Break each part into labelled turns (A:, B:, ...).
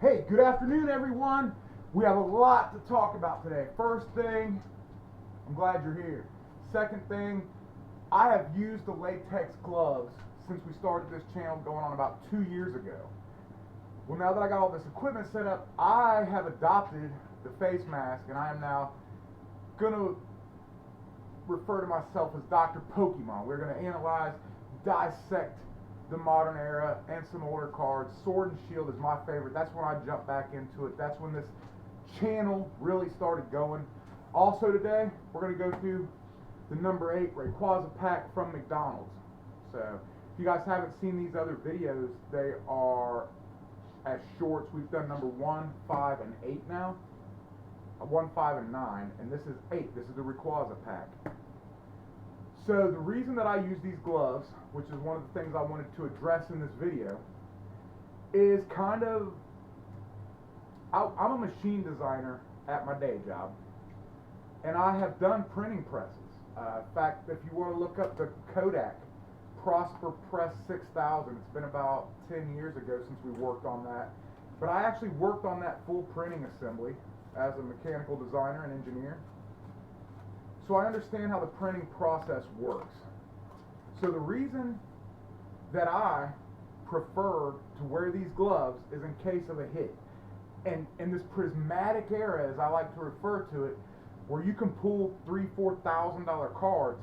A: Hey, good afternoon, everyone. We have a lot to talk about today. First thing, I'm glad you're here. Second thing, I have used the latex gloves since we started this channel going on about 2 years ago. Well, now that I got all this equipment set up, I have adopted the face mask, and I am now gonna refer to myself as Dr. Pokemon. We're gonna analyze, dissect the modern era and some older cards. Sword and Shield is my favorite. That's when I jumped back into it. That's when this channel really started going. Also today, we're going to go through the number 8 Rayquaza pack from McDonald's. So if you guys haven't seen these other videos, they are as shorts. We've done number 1, 5, and 8 now. 1, 5, and 9, and this is 8. This is the Rayquaza pack. So the reason that I use these gloves, which is one of the things I wanted to address in this video, is kind of, I'm a machine designer at my day job, and I have done printing presses. In fact, if you want to look up the Kodak Prosper Press 6000, it's been about 10 years ago since we worked on that. But I actually worked on that full printing assembly as a mechanical designer and engineer. So I understand how the printing process works. So the reason that I prefer to wear these gloves is in case of a hit. And in this prismatic era, as I like to refer to it, where you can pull $3,000, $4,000 cards,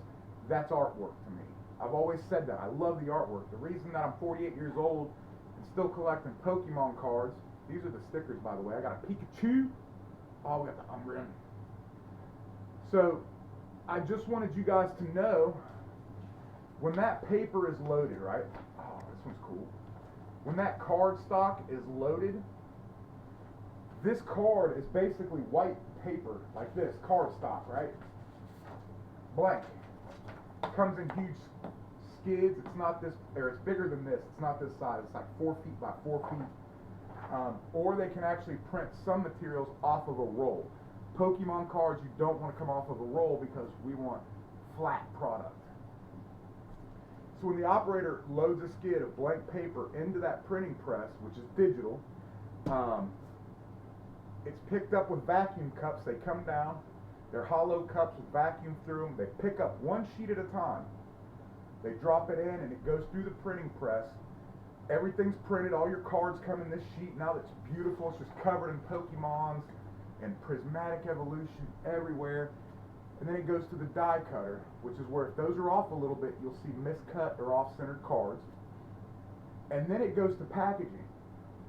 A: that's artwork to me. I've always said that. I love the artwork. The reason that I'm 48 years old and still collecting Pokemon cards, these are the stickers, by the way. I got a Pikachu. Oh, we got the Umbreon. So I just wanted you guys to know, when that paper is loaded, right? Oh, this one's cool. When that card stock is loaded, this card is basically white paper, like this, card stock, right? Blank. Comes in huge skids. It's not this, or it's bigger than this. It's not this size. It's like 4 feet by 4 feet. Or they can actually print some materials off of a roll. Pokemon cards, you don't want to come off of a roll because we want flat product. So when the operator loads a skid of blank paper into that printing press, which is digital, it's picked up with vacuum cups. They come down, they're hollow cups with vacuum through them. They pick up one sheet at a time. They drop it in and it goes through the printing press. Everything's printed, all your cards come in this sheet. Now that's beautiful, it's just covered in Pokemons and prismatic evolution everywhere. And then it goes to the die cutter, which is where if those are off a little bit, you'll see miscut or off-centered cards. And then it goes to packaging.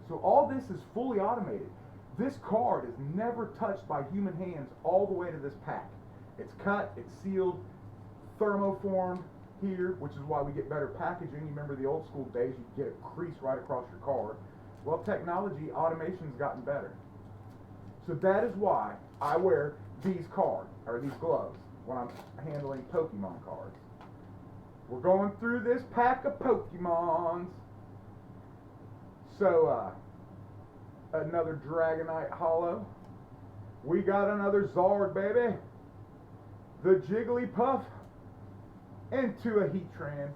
A: So all this is fully automated. This card is never touched by human hands all the way to this pack. It's cut, it's sealed, thermoformed here, which is why we get better packaging. You remember the old school days, you'd get a crease right across your card. Well, technology, automation's gotten better. So that is why I wear these cards, or these gloves, when I'm handling Pokemon cards. We're going through this pack of Pokemons. So, another Dragonite Hollow. We got another Zard, baby. The Jigglypuff into a Heatran.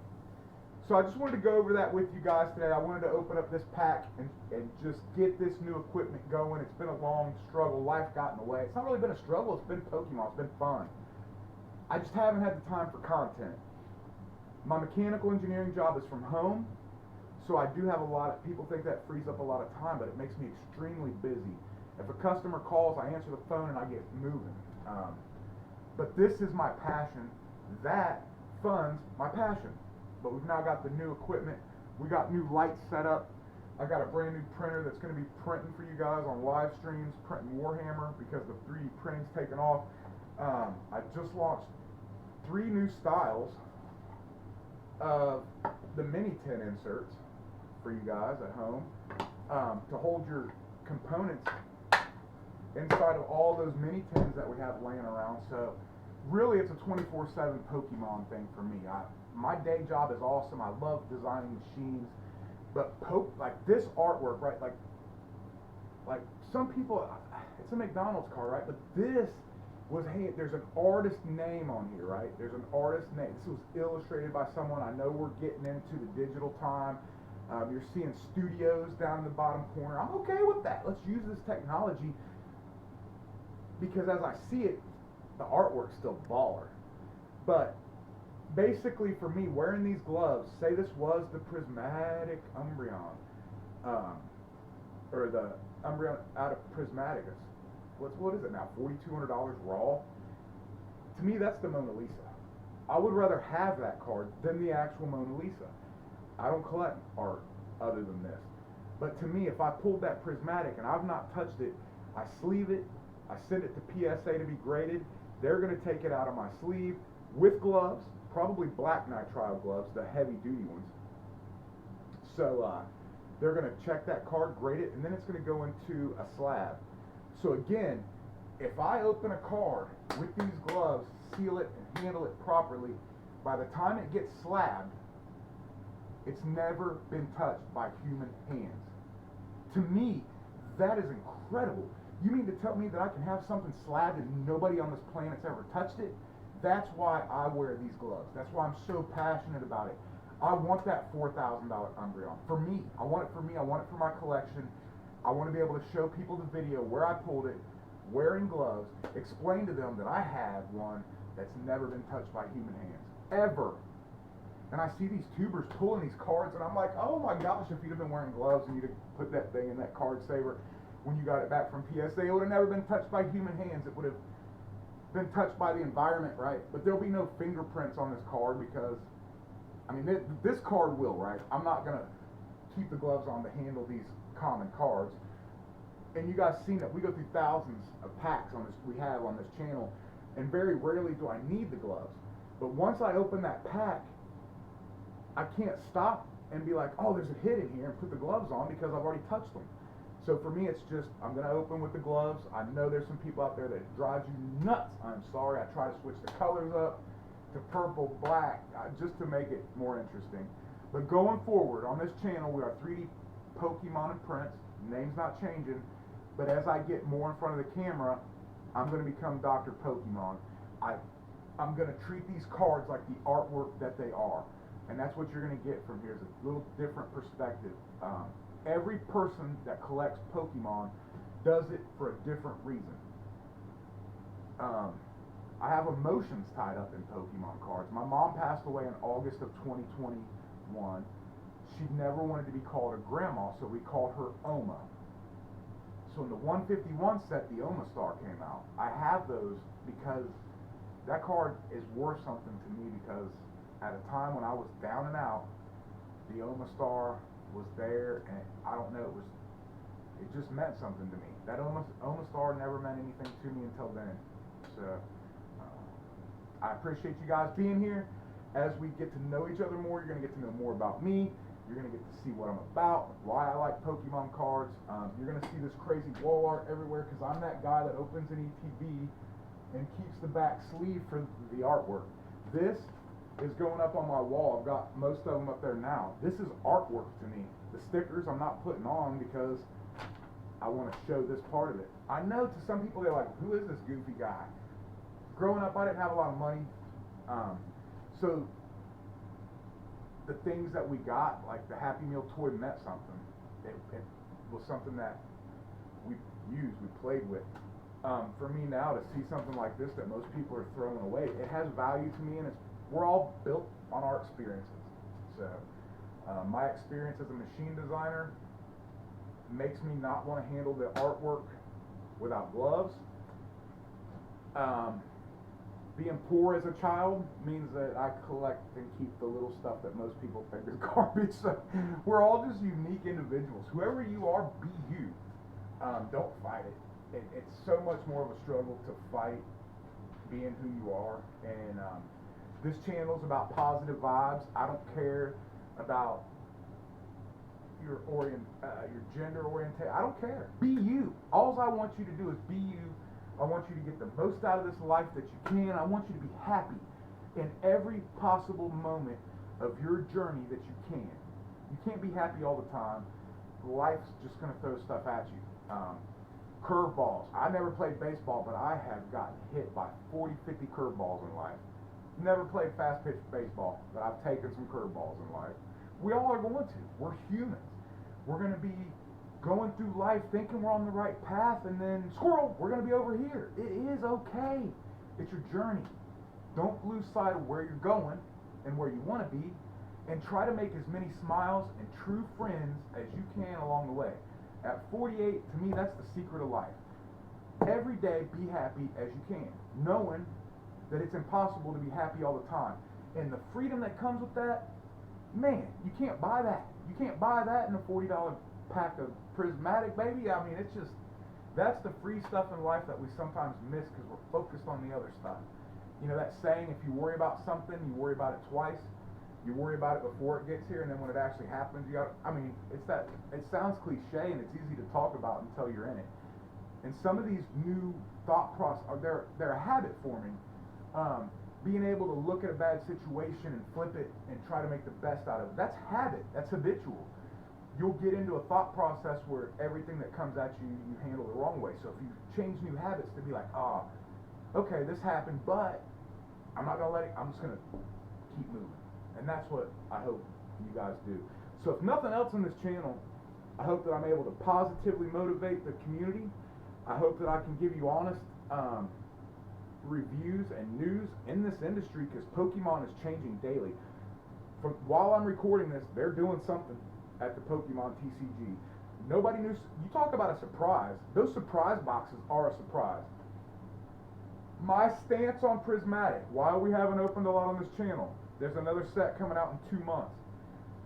A: So I just wanted to go over that with you guys today. I wanted to open up this pack and just get this new equipment going. It's been a long struggle. Life got in the way. It's not really been a struggle. It's been Pokemon. It's been fun. I just haven't had the time for content. My mechanical engineering job is from home, so I do have a lot of, people think that frees up a lot of time, but it makes me extremely busy. If a customer calls, I answer the phone and I get moving. But this is my passion. That funds my passion. But we've now got the new equipment. We got new lights set up. I got a brand new printer that's going to be printing for you guys on live streams, printing Warhammer because the 3D printing's taken off. I just launched 3 new styles of the mini tin inserts for you guys at home to hold your components inside of all those mini tins that we have laying around. So really it's a 24/7 Pokemon thing for me. My day job is awesome. I love designing machines, but like this artwork, right? Like some people, it's a McDonald's car, right? But this was, hey, there's an artist name on here, right? There's an artist name. This was illustrated by someone. I know we're getting into the digital time. You're seeing studios down in the bottom corner. I'm okay with that. Let's use this technology because as I see it, the artwork's still baller. But basically for me, wearing these gloves, say this was the prismatic Umbreon, or the Umbreon out of Prismaticus. What is it now? $4,200 raw. To me, that's the Mona Lisa. I would rather have that card than the actual Mona Lisa. I don't collect art other than this. But to me, if I pulled that prismatic and I've not touched it, I sleeve it, I send it to PSA to be graded. They're going to take it out of my sleeve with gloves, probably black nitrile gloves, the heavy duty ones. So they're going to check that card, grade it, and then it's going to go into a slab. So again, if I open a card with these gloves, seal it and handle it properly, by the time it gets slabbed, it's never been touched by human hands. To me, that is incredible. You mean to tell me that I can have something slabbed and nobody on this planet's ever touched it? That's why I wear these gloves. That's why I'm so passionate about it. I want that $4,000 Umbreon. For me. I want it for me. I want it for my collection. I want to be able to show people the video where I pulled it, wearing gloves, explain to them that I have one that's never been touched by human hands. Ever. And I see these tubers pulling these cards, and I'm like, oh my gosh, if you'd have been wearing gloves and you'd have put that thing in that card saver when you got it back from PSA, it would have never been touched by human hands. It would have been touched by the environment, right? But there'll be no fingerprints on this card because, I mean, this card will, right? I'm not going to keep the gloves on to handle these common cards. And you guys seen that we go through thousands of packs on this, we have on this channel, and very rarely do I need the gloves. But once I open that pack, I can't stop and be like, oh, there's a hit in here and put the gloves on because I've already touched them. So for me, it's just, I'm going to open with the gloves. I know there's some people out there that it drives you nuts. I'm sorry. I try to switch the colors up to purple, black, just to make it more interesting. But going forward, on this channel, we are 3D Pokemon and prints. Name's not changing. But as I get more in front of the camera, I'm going to become Dr. Pokemon. I'm going to treat these cards like the artwork that they are. And that's what you're going to get from here is a little different perspective. Every person that collects Pokemon does it for a different reason. I have emotions tied up in Pokemon cards. My mom passed away in August of 2021. She never wanted to be called a grandma, so we called her Oma. So in the 151 set, the Oma Star came out. I have those because that card is worth something to me because at a time when I was down and out, the Oma Star was there, and I don't know, it just meant something to me. That Oma Star never meant anything to me until then. So I appreciate you guys being here. As we get to know each other more, you're going to get to know more about me. You're going to get to see what I'm about, why I like Pokemon cards. You're going to see this crazy wall art everywhere because I'm that guy that opens an ETB and keeps the back sleeve for the artwork. This is going up on my wall. I've got most of them up there now. This is artwork to me. The stickers I'm not putting on because I want to show this part of it. I know to some people they're like, who is this goofy guy? Growing up, I didn't have a lot of money. So the things that we got, like the Happy Meal toy, meant something. It was something that we used, we played with. For me now to see something like this that most people are throwing away, it has value to me, and we're all built on our experiences. So my experience as a machine designer makes me not want to handle the artwork without gloves. Being poor as a child means that I collect and keep the little stuff that most people think is garbage. So we're all just unique individuals. Whoever you are, be you. Don't fight it. It's so much more of a struggle to fight being who you are. And this channel is about positive vibes. I don't care about your gender orientation. I don't care. Be you. All I want you to do is be you. I want you to get the most out of this life that you can. I want you to be happy in every possible moment of your journey that you can. You can't be happy all the time. Life's just going to throw stuff at you. Curveballs. I never played baseball, but I have gotten hit by 40, 50 curveballs in life. Never played fast pitch baseball, but I've taken some curveballs in life. We all are going to. We're humans. We're going to be going through life thinking we're on the right path, and then squirrel, we're going to be over here. It is okay. It's your journey. Don't lose sight of where you're going and where you want to be, and try to make as many smiles and true friends as you can along the way. At 48, to me, that's the secret of life. Every day, be happy as you can, knowing that it's impossible to be happy all the time. And the freedom that comes with that, man, you can't buy that. You can't buy that in a $40 pack of Prismatic, baby. I mean, it's just, that's the free stuff in life that we sometimes miss because we're focused on the other stuff. You know that saying, if you worry about something, you worry about it twice. You worry about it before it gets here, and then when it actually happens, you got, I mean, it's that, it sounds cliche and it's easy to talk about until you're in it. And some of these new thought process, they're a habit forming. Being able to look at a bad situation and flip it and try to make the best out of it. That's habit. That's habitual. You'll get into a thought process where everything that comes at you, you handle the wrong way. So if you change new habits to be like, okay, this happened, but I'm not gonna let it, I'm just gonna keep moving. And that's what I hope you guys do. So if nothing else on this channel, I hope that I'm able to positively motivate the community. I hope that I can give you honest reviews and news in this industry, because Pokemon is changing daily. From while I'm recording this, they're doing something at the Pokemon TCG. Nobody knew. You talk about a surprise. Those surprise boxes are a surprise. My stance on Prismatic, while we haven't opened a lot on this channel, there's another set coming out in 2 months.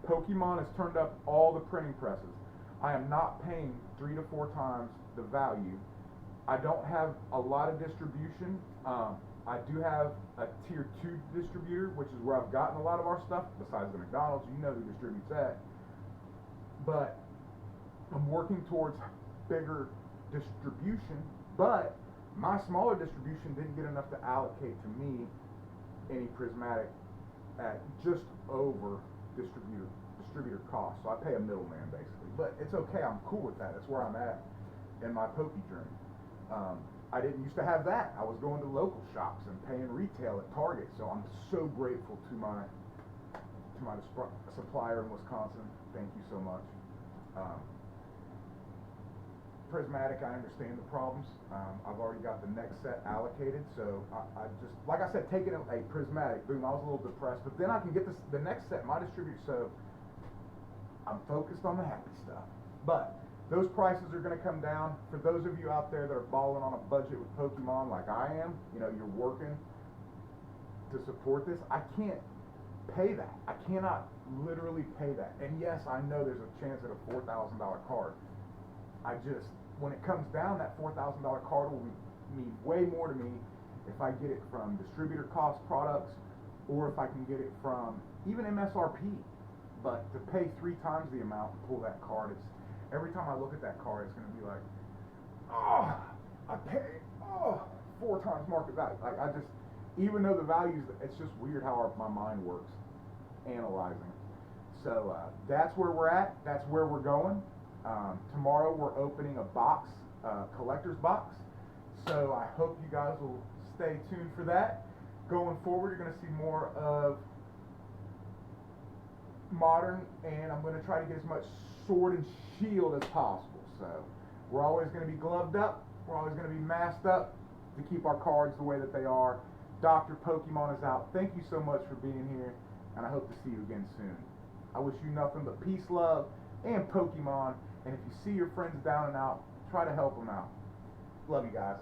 A: Pokemon has turned up all the printing presses. I am not paying 3 to 4 times the value. I don't have a lot of distribution. I do have a tier 2 distributor, which is where I've gotten a lot of our stuff, besides the McDonald's. You know who distributes that. But I'm working towards bigger distribution, but my smaller distribution didn't get enough to allocate to me any Prismatic at just over distributor cost. So I pay a middleman basically, but it's okay. I'm cool with that. That's where I'm at in my Poke journey. I didn't used to have that. I was going to local shops and paying retail at Target. So I'm so grateful to my supplier in Wisconsin. Thank you so much. Prismatic, I understand the problems. I've already got the next set allocated, so I just, like I said, taking a Prismatic, boom, I was a little depressed, but then I can get the next set, my distributor, so I'm focused on the happy stuff. But those prices are going to come down. For those of you out there that are balling on a budget with Pokemon like I am, you know, you're working to support this, I can't pay that. I cannot literally pay that. And yes, I know there's a chance at a $4,000 card. I just, when it comes down, that $4,000 card will mean way more to me if I get it from distributor cost products, or if I can get it from even MSRP. But to pay 3 times the amount to pull that card, it's, every time I look at that card, it's going to be like, I paid 4 times market value. Like, I just, even though the values, it's just weird how my mind works analyzing. So that's where we're at. That's where we're going. Tomorrow we're opening a box, collector's box. So I hope you guys will stay tuned for that. Going forward, you're going to see more of modern, and I'm going to try to get as much sword and shield as possible. So we're always going to be gloved up. We're always going to be masked up to keep our cards the way that they are. Dr. Pokemon is out. Thank you so much for being here, and I hope to see you again soon. I wish you nothing but peace, love, and Pokemon. And if you see your friends down and out, try to help them out. Love you guys.